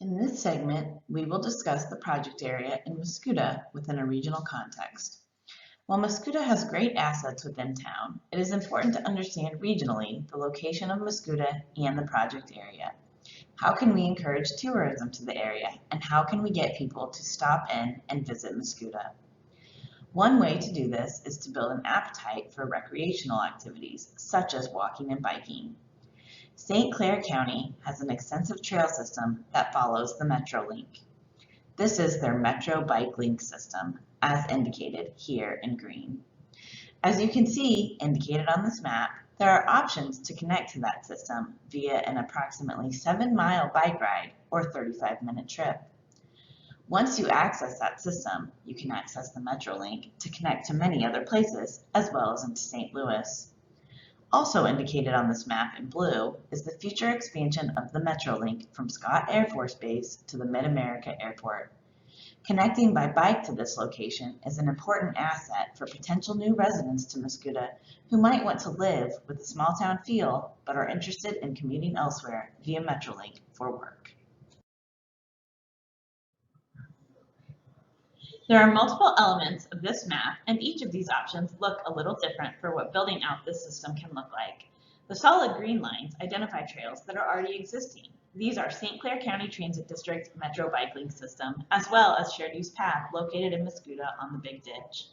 In this segment, we will discuss the project area in Muscuda within a regional context. While Muscuda has great assets within town, it is important to understand regionally the location of Muscuda and the project area. How can we encourage tourism to the area, and how can we get people to stop in and visit Muscuda? One way to do this is to build an appetite for recreational activities, such as walking and biking. St. Clair County has an extensive trail system that follows the MetroLink. This is their Metro Bike Link system, as indicated here in green. As you can see, indicated on this map, there are options to connect to that system via an approximately 7-mile bike ride or 35-minute trip. Once you access that system, you can access the MetroLink to connect to many other places, as well as into St. Louis. Also indicated on this map in blue is the future expansion of the MetroLink from Scott Air Force Base to the Mid-America Airport. Connecting by bike to this location is an important asset for potential new residents to Muscuda who might want to live with a small town feel but are interested in commuting elsewhere via MetroLink for work. There are multiple elements of this map, and each of these options look a little different for what building out this system can look like. The solid green lines identify trails that are already existing. These are St. Clair County Transit District Metro Bike Link System, as well as Shared Use Path located in Muscuda on the Big Ditch.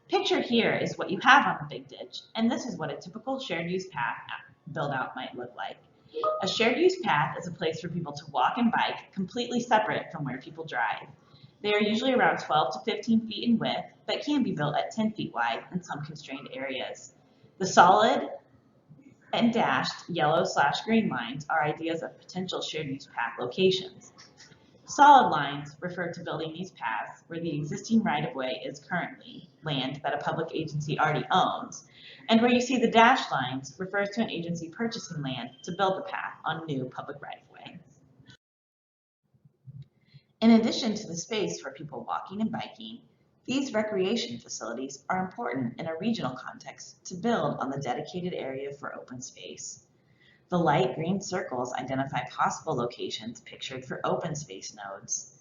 Pictured here is what you have on the Big Ditch, and this is what a typical shared use path build out might look like. A shared use path is a place for people to walk and bike completely separate from where people drive. They are usually around 12 to 15 feet in width, but can be built at 10 feet wide in some constrained areas. The solid and dashed yellow/green lines are ideas of potential shared use path locations. Solid lines refer to building these paths where the existing right-of-way is currently land that a public agency already owns, and where you see the dashed lines refers to an agency purchasing land to build the path on new public right-of-way. In addition to the space for people walking and biking, these recreation facilities are important in a regional context to build on the dedicated area for open space. The light green circles identify possible locations pictured for open space nodes.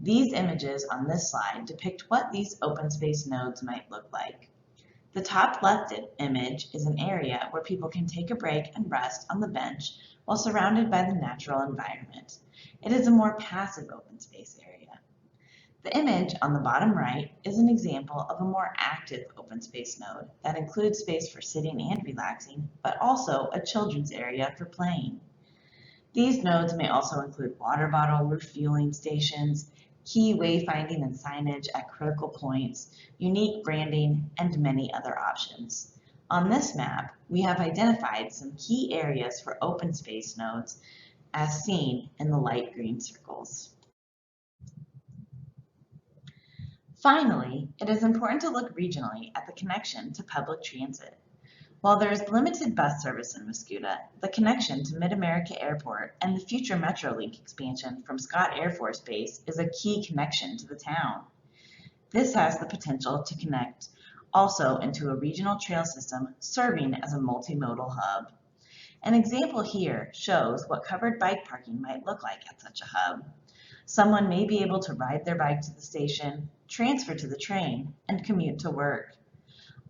These images on this slide depict what these open space nodes might look like. The top left image is an area where people can take a break and rest on the bench while surrounded by the natural environment. It is a more passive open space area. The image on the bottom right is an example of a more active open space node that includes space for sitting and relaxing, but also a children's area for playing. These nodes may also include water bottle refueling stations, key wayfinding and signage at critical points, unique branding, and many other options. On this map, we have identified some key areas for open space nodes as seen in the light green circles. Finally, it is important to look regionally at the connection to public transit. While there is limited bus service in Muscuda, the connection to Mid-America Airport and the future MetroLink expansion from Scott Air Force Base is a key connection to the town. This has the potential to connect also into a regional trail system serving as a multimodal hub. An example here shows what covered bike parking might look like at such a hub. Someone may be able to ride their bike to the station, transfer to the train, and commute to work.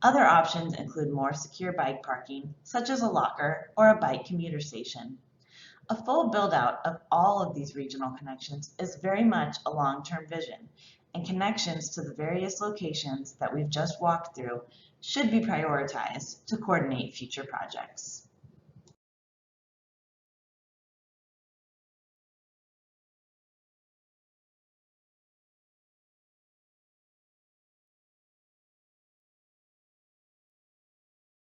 Other options include more secure bike parking, such as a locker or a bike commuter station. A full build-out of all of these regional connections is very much a long-term vision, and connections to the various locations that we've just walked through should be prioritized to coordinate future projects.